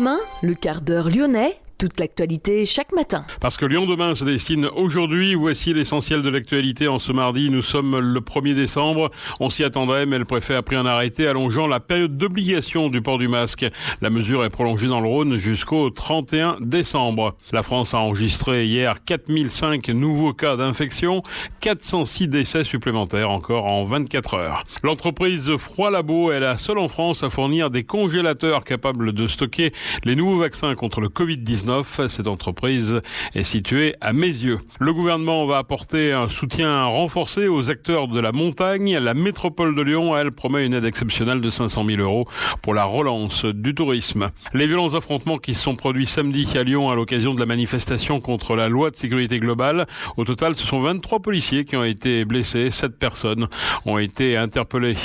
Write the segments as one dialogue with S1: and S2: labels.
S1: demain, le quart d'heure lyonnais, toute l'actualité chaque matin.
S2: Parce que Lyon demain se destine aujourd'hui, voici l'essentiel de l'actualité en ce mardi. Nous sommes le 1er décembre. On s'y attendrait, mais le préfet a pris un arrêté allongeant la période d'obligation du port du masque. La mesure est prolongée dans le Rhône jusqu'au 31 décembre. La France a enregistré hier 4005 nouveaux cas d'infection, 406 décès supplémentaires encore en 24 heures. L'entreprise Froid Labo est la seule en France à fournir des congélateurs capables de stocker les nouveaux vaccins contre le Covid-19. Cette entreprise est située à Mézieux. Le gouvernement va apporter un soutien renforcé aux acteurs de la montagne. La métropole de Lyon, elle, promet une aide exceptionnelle de 500 000 € pour la relance du tourisme. Les violents affrontements qui se sont produits samedi à Lyon à l'occasion de la manifestation contre la loi de sécurité globale. Au total, ce sont 23 policiers qui ont été blessés. 7 personnes ont été interpellées.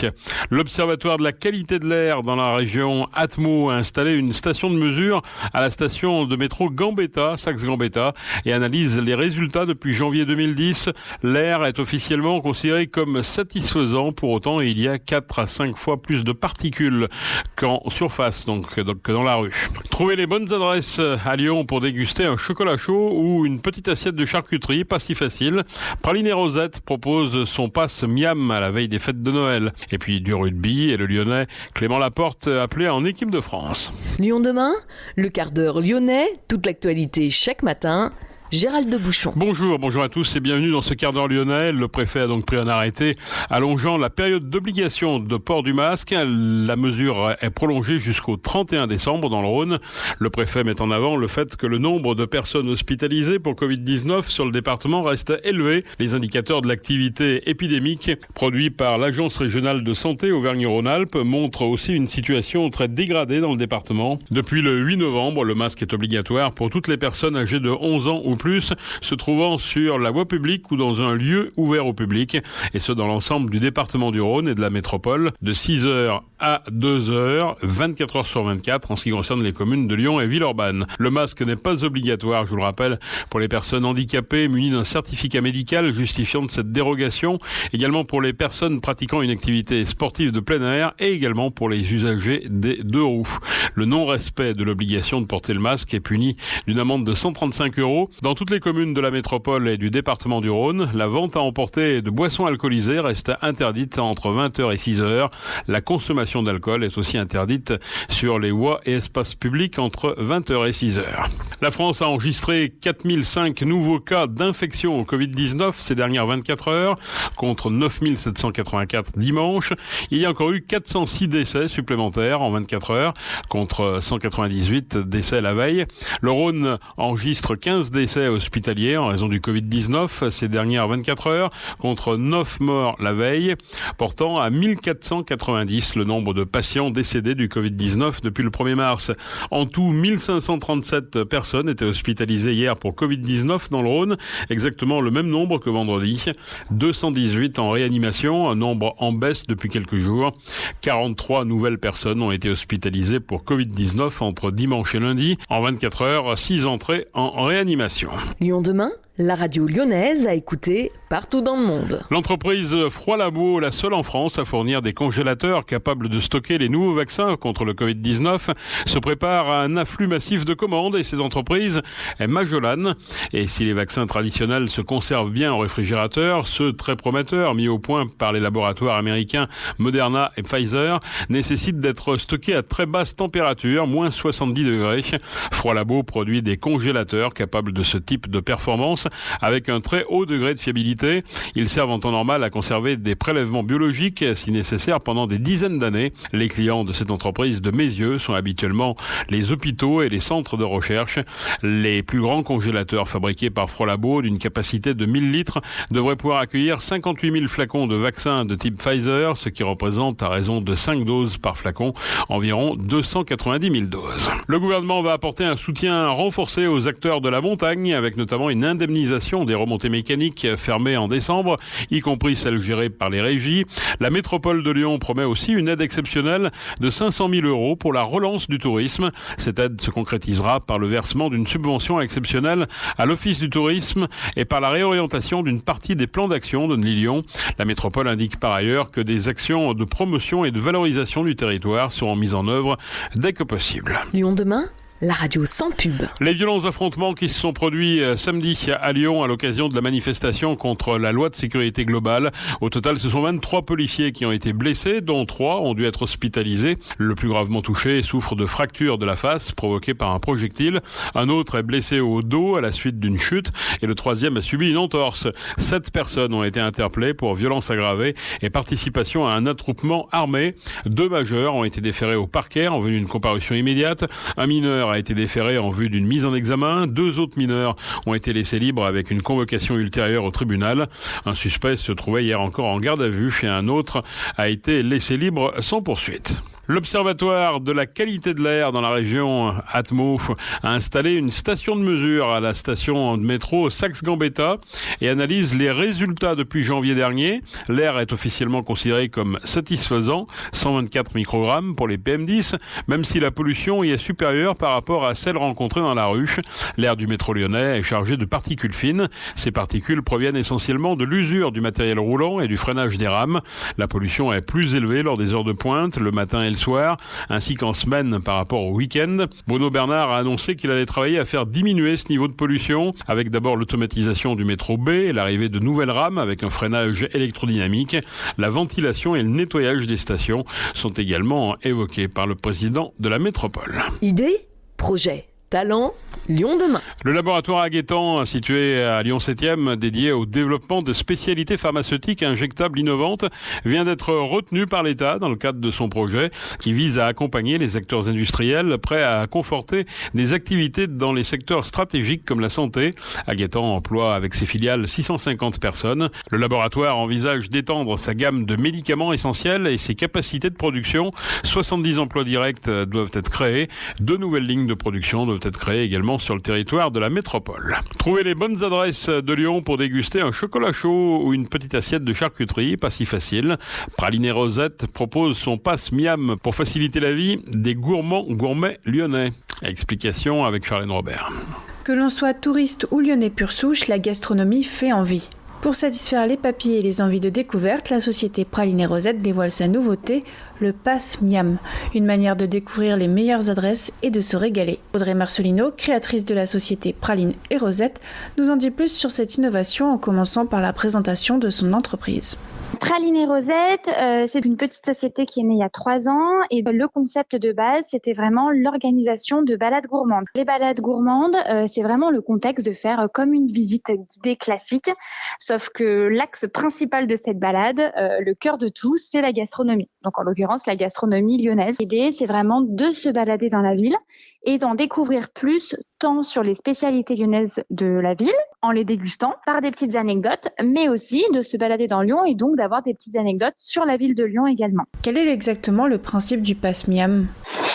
S2: L'Observatoire de la qualité de l'air dans la région Atmo a installé une station de mesure à la station de métro Gambetta, Saxe-Gambetta, et analyse les résultats depuis janvier 2010. L'air est officiellement considéré comme satisfaisant. Pour autant, il y a 4 à 5 fois plus de particules qu'en surface, donc que dans la rue. Trouvez les bonnes adresses à Lyon pour déguster un chocolat chaud ou une petite assiette de charcuterie, pas si facile. Praline et Rosette propose son pass Miam à la veille des fêtes de Noël. Et puis du rugby, et le Lyonnais Clément Laporte appelé en équipe de France.
S1: Lyon demain, le quart d'heure lyonnais, toute l'actualité chaque matin. Gérald de Bouchon.
S2: Bonjour à tous et bienvenue dans ce quart d'heure lyonnais. Le préfet a donc pris un arrêté allongeant la période d'obligation de port du masque. La mesure est prolongée jusqu'au 31 décembre dans le Rhône. Le préfet met en avant le fait que le nombre de personnes hospitalisées pour Covid-19 sur le département reste élevé. Les indicateurs de l'activité épidémique produits par l'Agence régionale de santé Auvergne-Rhône-Alpes montrent aussi une situation très dégradée dans le département. Depuis le 8 novembre, le masque est obligatoire pour toutes les personnes âgées de 11 ans ou plus se trouvant sur la voie publique ou dans un lieu ouvert au public, et ce dans l'ensemble du département du Rhône et de la métropole, de 6h à 2h, 24 heures sur 24 en ce qui concerne les communes de Lyon et Villeurbanne. Le masque n'est pas obligatoire, je vous le rappelle, pour les personnes handicapées munies d'un certificat médical justifiant de cette dérogation, également pour les personnes pratiquant une activité sportive de plein air et également pour les usagers des 2 roues. Le non-respect de l'obligation de porter le masque est puni d'une amende de 135 €. Dans toutes les communes de la métropole et du département du Rhône, la vente à emporter de boissons alcoolisées reste interdite entre 20h et 6h. La consommation d'alcool est aussi interdite sur les voies et espaces publics entre 20h et 6h. La France a enregistré 4005 nouveaux cas d'infection au Covid-19 ces dernières 24 heures, contre 9784 dimanche. Il y a encore eu 406 décès supplémentaires en 24 heures, contre 198 décès la veille. Le Rhône enregistre 15 décès hospitaliers en raison du Covid-19 ces dernières 24 heures, contre 9 morts la veille, portant à 1490 le nombre de patients décédés du Covid-19 depuis le 1er mars. En tout, 1537 personnes étaient hospitalisées hier pour Covid-19 dans le Rhône, exactement le même nombre que vendredi. 218 en réanimation, un nombre en baisse depuis quelques jours. 43 nouvelles personnes ont été hospitalisées pour Covid-19 entre dimanche et lundi. En 24 heures, 6 entrées en réanimation.
S1: Lyon demain, la radio lyonnaise à écouter partout dans le monde.
S2: L'entreprise Froid Labo, la seule en France à fournir des congélateurs capables de stocker les nouveaux vaccins contre le Covid-19, se prépare à un afflux massif de commandes et cette entreprise est Majolan. Et si les vaccins traditionnels se conservent bien au réfrigérateur, ceux très prometteurs mis au point par les laboratoires américains Moderna et Pfizer nécessitent d'être stockés à très basse température, moins 70 degrés. Froid Labo produit des congélateurs capables de ce type de performance avec un très haut degré de fiabilité. Ils servent en temps normal à conserver des prélèvements biologiques si nécessaire pendant des dizaines d'années. Les clients de cette entreprise de Mézieux sont habituellement les hôpitaux et les centres de recherche. Les plus grands congélateurs fabriqués par Froid Labo d'une capacité de 1000 litres devraient pouvoir accueillir 58 000 flacons de vaccins de type Pfizer, ce qui représente à raison de 5 doses par flacon, environ 290 000 doses. Le gouvernement va apporter un soutien renforcé aux acteurs de la montagne avec notamment une indemnisation des remontées mécaniques fermées en décembre, y compris celles gérées par les régies. La métropole de Lyon promet aussi une aide exceptionnelle de 500 000 € pour la relance du tourisme. Cette aide se concrétisera par le versement d'une subvention exceptionnelle à l'Office du tourisme et par la réorientation d'une partie des plans d'action de Lyon. La métropole indique par ailleurs que des actions de promotion et de valorisation du territoire seront mises en œuvre dès que possible.
S1: Lyon demain, la radio sans pub.
S2: Les violents affrontements qui se sont produits samedi à Lyon à l'occasion de la manifestation contre la loi de sécurité globale. Au total, ce sont 23 policiers qui ont été blessés, dont 3 ont dû être hospitalisés. Le plus gravement touché souffre de fractures de la face provoquées par un projectile. Un autre est blessé au dos à la suite d'une chute et le troisième a subi une entorse. 7 personnes ont été interpellées pour violence aggravée et participation à un attroupement armé. 2 majeurs ont été déférés au parquet en vue d'une comparution immédiate. Un mineur a été déféré en vue d'une mise en examen. 2 autres mineurs ont été laissés libres avec une convocation ultérieure au tribunal. Un suspect se trouvait hier encore en garde à vue et un autre a été laissé libre sans poursuite. L'Observatoire de la qualité de l'air dans la région Atmo a installé une station de mesure à la station de métro Saxe-Gambetta et analyse les résultats depuis janvier dernier. L'air est officiellement considéré comme satisfaisant, 124 microgrammes pour les PM10, même si la pollution y est supérieure par rapport à celle rencontrée dans la rue. L'air du métro lyonnais est chargé de particules fines. Ces particules proviennent essentiellement de l'usure du matériel roulant et du freinage des rames. La pollution est plus élevée lors des heures de pointe, le matin et le soir, ainsi qu'en semaine par rapport au week-end. Bruno Bernard a annoncé qu'il allait travailler à faire diminuer ce niveau de pollution, avec d'abord l'automatisation du métro B et l'arrivée de nouvelles rames avec un freinage électrodynamique. La ventilation et le nettoyage des stations sont également évoqués par le président de la métropole.
S1: Idée, projet, talent, Lyon demain.
S2: Le laboratoire Aguettant, situé à Lyon 7e, dédié au développement de spécialités pharmaceutiques injectables innovantes, vient d'être retenu par l'État dans le cadre de son projet qui vise à accompagner les acteurs industriels prêts à conforter des activités dans les secteurs stratégiques comme la santé. Aguettant emploie avec ses filiales 650 personnes. Le laboratoire envisage d'étendre sa gamme de médicaments essentiels et ses capacités de production. 70 emplois directs doivent être créés. 2 nouvelles lignes de production doivent être créées également sur le territoire de la métropole. Trouvez les bonnes adresses de Lyon pour déguster un chocolat chaud ou une petite assiette de charcuterie, pas si facile. Praliné Rosette propose son pass Miam pour faciliter la vie des gourmets lyonnais. Explication avec Charlène Robert.
S3: Que l'on soit touriste ou lyonnais pur souche, la gastronomie fait envie. Pour satisfaire les papilles et les envies de découverte, la société Praliné Rosette dévoile sa nouveauté, le Pass Miam, une manière de découvrir les meilleures adresses et de se régaler. Audrey Marcelino, créatrice de la société Praline et Rosette, nous en dit plus sur cette innovation en commençant par la présentation de son entreprise.
S4: Praliné Rosette, c'est une petite société qui est née il y a 3 ans et le concept de base, c'était vraiment l'organisation de balades gourmandes. Les balades gourmandes, c'est vraiment le contexte de faire comme une visite guidée classique, sauf que l'axe principal de cette balade, le cœur de tout, c'est la gastronomie. Donc en l'occurrence, la gastronomie lyonnaise. L'idée, c'est vraiment de se balader dans la ville et d'en découvrir plus tant sur les spécialités lyonnaises de la ville, en les dégustant par des petites anecdotes, mais aussi de se balader dans Lyon et donc d'avoir des petites anecdotes sur la ville de Lyon également.
S3: Quel est exactement le principe du Pass Miam ?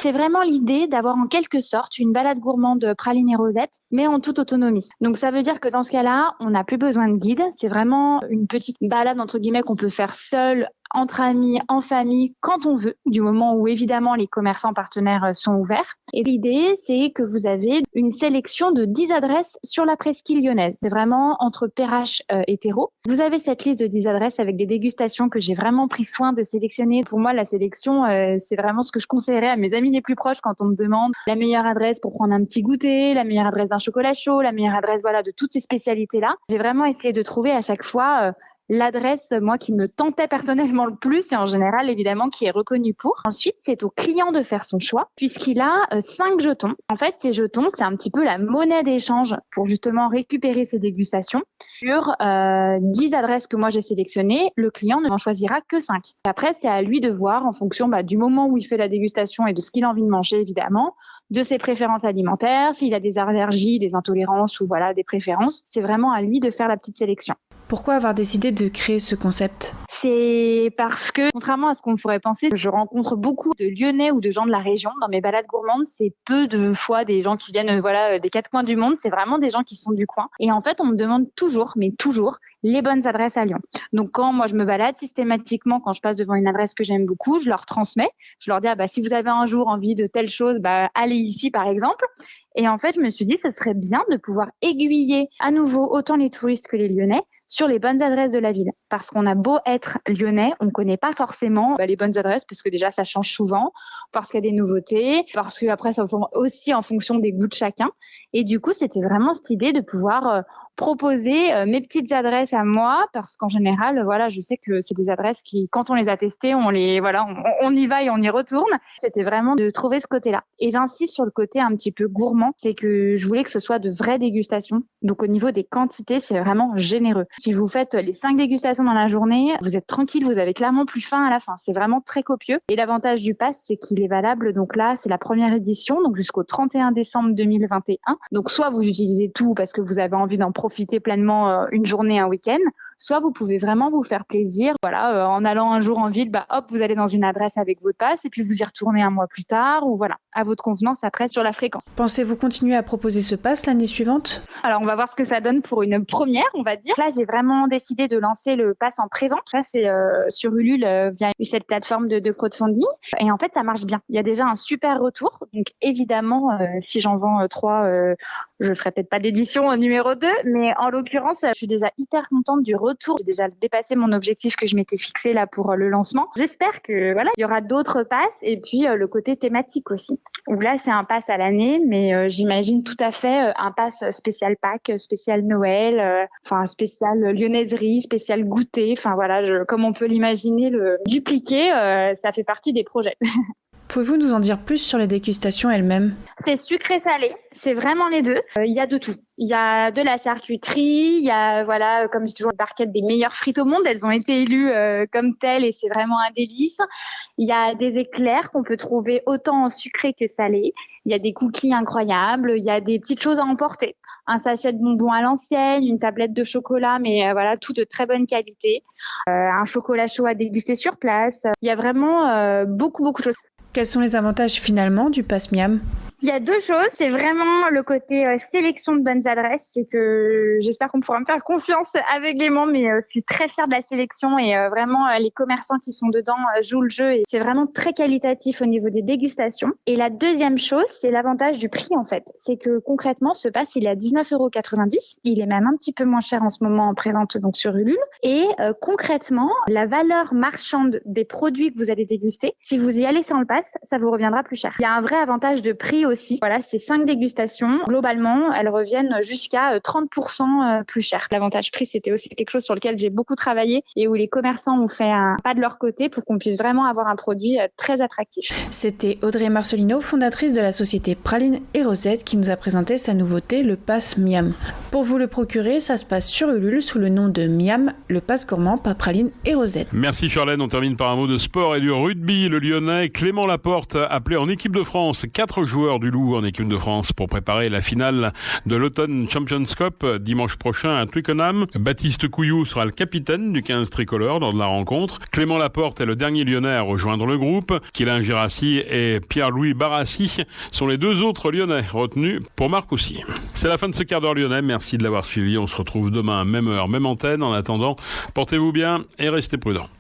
S4: C'est vraiment l'idée d'avoir en quelque sorte une balade gourmande Praliné Rosette, mais en toute autonomie. Donc ça veut dire que dans ce cas-là, on n'a plus besoin de guide. C'est vraiment une petite balade entre guillemets qu'on peut faire seul, entre amis, en famille, quand on veut, du moment où évidemment les commerçants partenaires sont ouverts. Et l'idée, c'est que vous avez une sélection de 10 adresses sur la presqu'île lyonnaise. C'est vraiment entre Perrache et Terreau. Vous avez cette liste de 10 adresses avec des dégustations que j'ai vraiment pris soin de sélectionner. Pour moi, la sélection, c'est vraiment ce que je conseillerais à mes amis les plus proches quand on me demande la meilleure adresse pour prendre un petit goûter, la meilleure adresse d'un chocolat chaud, la meilleure adresse de toutes ces spécialités-là. J'ai vraiment essayé de trouver à chaque fois l'adresse, moi, qui me tentait personnellement le plus et en général, évidemment, qui est reconnue pour. Ensuite, c'est au client de faire son choix puisqu'il a 5 jetons. En fait, ces jetons, c'est un petit peu la monnaie d'échange pour justement récupérer ses dégustations. Sur 10 adresses que moi j'ai sélectionnées, le client ne en choisira que 5. Après, c'est à lui de voir en fonction du moment où il fait la dégustation et de ce qu'il a envie de manger, évidemment, de ses préférences alimentaires, s'il a des allergies, des intolérances ou des préférences. C'est vraiment à lui de faire la petite sélection.
S3: Pourquoi avoir décidé de créer ce concept ?
S4: C'est parce que, contrairement à ce qu'on pourrait penser, je rencontre beaucoup de Lyonnais ou de gens de la région dans mes balades gourmandes. C'est peu de fois des gens qui viennent des 4 coins du monde. C'est vraiment des gens qui sont du coin. Et en fait, on me demande toujours, les bonnes adresses à Lyon. Donc, quand moi je me balade systématiquement, quand je passe devant une adresse que j'aime beaucoup, je leur transmets. Je leur dis, si vous avez un jour envie de telle chose, allez ici par exemple. Et en fait, je me suis dit, ce serait bien de pouvoir aiguiller à nouveau autant les touristes que les Lyonnais sur les bonnes adresses de la ville. parce qu'on a beau être lyonnais, on ne connaît pas forcément les bonnes adresses parce que déjà ça change souvent, parce qu'il y a des nouveautés, parce que après ça aussi en fonction des goûts de chacun. Et du coup, c'était vraiment cette idée de pouvoir proposer mes petites adresses à moi, parce qu'en général, voilà, je sais que c'est des adresses qui, quand on les a testées, on y va et on y retourne. C'était vraiment de trouver ce côté-là. Et j'insiste sur le côté un petit peu gourmand, c'est que je voulais que ce soit de vraies dégustations. Donc au niveau des quantités, c'est vraiment généreux. Si vous faites les 5 dégustations dans la journée, vous êtes tranquille, vous avez clairement plus faim à la fin. C'est vraiment très copieux. Et l'avantage du pass, c'est qu'il est valable. Donc là, c'est la première édition, donc jusqu'au 31 décembre 2021. Donc soit vous utilisez tout parce que vous avez envie d'en profiter pleinement une journée, un week-end, soit vous pouvez vraiment vous faire plaisir. Voilà, en allant un jour en ville, hop, vous allez dans une adresse avec votre pass et puis vous y retournez un mois plus tard, ou voilà, à votre convenance après sur la fréquence.
S3: Pensez-vous continuer à proposer ce pass l'année suivante ?
S4: Alors on va voir ce que ça donne pour une première, on va dire. Là, j'ai vraiment décidé de lancer le pass en pré-vente. Ça, c'est sur Ulule via cette plateforme de crowdfunding. Et en fait, ça marche bien. Il y a déjà un super retour. Donc évidemment, si j'en vends 3, je ferai peut-être pas d'édition numéro 2, mais en l'occurrence, je suis déjà hyper contente du retour. J'ai déjà dépassé mon objectif que je m'étais fixé là pour le lancement. J'espère que voilà, il y aura d'autres passes et puis le côté thématique aussi. Où là, c'est un pass à l'année, mais j'imagine tout à fait un pass spécial Pâques, spécial Noël, spécial lyonnaiserie, spécial goûter. Enfin voilà, comme on peut l'imaginer, le dupliquer, ça fait partie des projets.
S3: Pouvez-vous nous en dire plus sur les dégustations elles-mêmes ?
S4: C'est sucré-salé, c'est vraiment les deux. Il y a de tout. Il y a de la charcuterie, il y a, voilà, comme je dis toujours, le barquette des meilleures frites au monde. Elles ont été élues comme telles et c'est vraiment un délice. Il y a des éclairs qu'on peut trouver autant en sucré que salé. Il y a des cookies incroyables. Il y a des petites choses à emporter. Un sachet de bonbons à l'ancienne, une tablette de chocolat, mais voilà, tout de très bonne qualité. Un chocolat chaud à déguster sur place. Il y a vraiment beaucoup de choses.
S3: Quels sont les avantages finalement du pass Miam ?
S4: Il y a deux choses, c'est vraiment le côté sélection de bonnes adresses, c'est que j'espère qu'on pourra me faire confiance aveuglément, mais je suis très fière de la sélection et vraiment les commerçants qui sont dedans jouent le jeu et c'est vraiment très qualitatif au niveau des dégustations. Et la deuxième chose, c'est l'avantage du prix en fait, c'est que concrètement ce pass il est à 19,90 €, il est même un petit peu moins cher en ce moment en prévente donc sur Ulule et concrètement la valeur marchande des produits que vous allez déguster, si vous y allez sans le pass, ça vous reviendra plus cher. Il y a un vrai avantage de prix aussi. Voilà, ces 5 dégustations, globalement, elles reviennent jusqu'à 30% plus cher. L'avantage prix, c'était aussi quelque chose sur lequel j'ai beaucoup travaillé et où les commerçants ont fait un pas de leur côté pour qu'on puisse vraiment avoir un produit très attractif.
S3: C'était Audrey Marcelino, fondatrice de la société Praline et Rosette, qui nous a présenté sa nouveauté, le pass Miam. Pour vous le procurer, ça se passe sur Ulule sous le nom de Miam, le pass gourmand par Praline et Rosette.
S2: Merci Charlène, on termine par un mot de sport et du rugby. Le Lyonnais Clément Laporte appelé en équipe de France, 4 joueurs du Loup en équipe de France pour préparer la finale de l'Automne Champions Cup dimanche prochain à Twickenham. Baptiste Couillou sera le capitaine du 15 tricolore lors de la rencontre. Clément Laporte est le dernier Lyonnais à rejoindre le groupe. Kylian Girassi et Pierre-Louis Barassi sont les 2 autres Lyonnais retenus pour Marcoussis. C'est la fin de ce quart d'heure lyonnais. Merci de l'avoir suivi. On se retrouve demain, même heure, même antenne. En attendant, portez-vous bien et restez prudents.